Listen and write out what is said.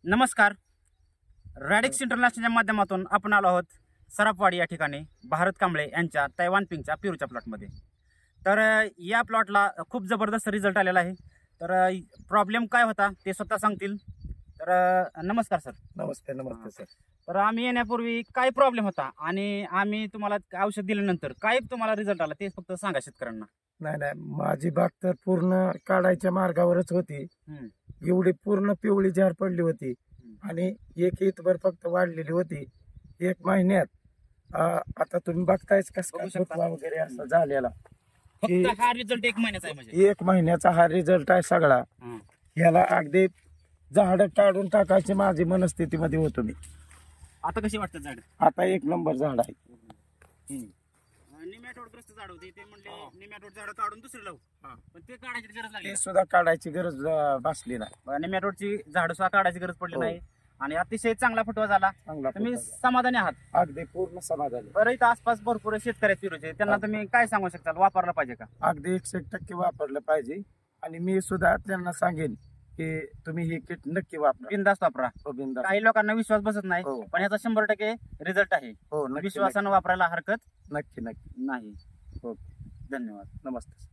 नमस्कार. रॅडिक्स इंटरनॅशनलच्या माध्यमातून आपण आलो आहोत सराफवाडी या ठिकाणी भारत कांबळे यांच्या तैवान पिंकच्या पेरूच्या प्लॉटमध्ये. तर या प्लॉटला खूप जबरदस्त रिझल्ट आलेला आहे. तर प्रॉब्लेम काय होता ते स्वतः सांगतील. तर नमस्कार सर. नमस्ते. नमस्ते सर. तर आम्ही येण्यापूर्वी काय प्रॉब्लेम होता आणि आम्ही तुम्हाला औषध दिल्यानंतर काय तुम्हाला रिझल्ट आला ते फक्त सांगा शेतकऱ्यांना. नाही, माझी बाग तर पूर्ण काढायच्या मार्गावरच होती. एवढी पूर्ण पिवळी झाड पडली होती आणि एक इथभर फक्त वाढलेली होती. एक महिन्यात आता तुम्ही बघतायच कसं फुटवा वगैरे असं झालेला. फक्त हा रिझल्ट 1 महिन्याचा आहे म्हणजे 1 महिन्याचा हा रिझल्ट आहे सगळा. याला अगदी झाड काढून टाकायची माझी मनस्थितीमध्ये होतो मी. आता कशी वाटतं झाड? आता 1 नंबर झाड आहे. निमॅटोडग्रस्त झाड होते ते म्हणले निमॅटोड झाड काढून दुसरे लावू, पण ते काढायची गरज लागली. ते सुद्धा काढायची गरज भासली नाही. निमॅटोडची झाड सुद्धा काढायची गरज पडली नाही आणि अतिशय चांगला फुटवा झाला. तुम्ही समाधानी आहात? अगदी पूर्ण समाधानी. बरं, इथं आसपास भरपूर शेतकरी पेरूचे, त्यांना तुम्ही काय सांगू शकाल? वापरलं पाहिजे का? अगदी 100% वापरलं पाहिजे आणि मी सुद्धा त्यांना सांगेन की तुम्ही हे किट नक्की वापरा. बिनधास्त वापरा. बिनधास्त. काही लोकांना विश्वास बसत नाही, पण याचा 100% रिझल्ट आहे. हो, विश्वासानं वापरायला हरकत नक्की नाही. ओके, धन्यवाद. नमस्ते.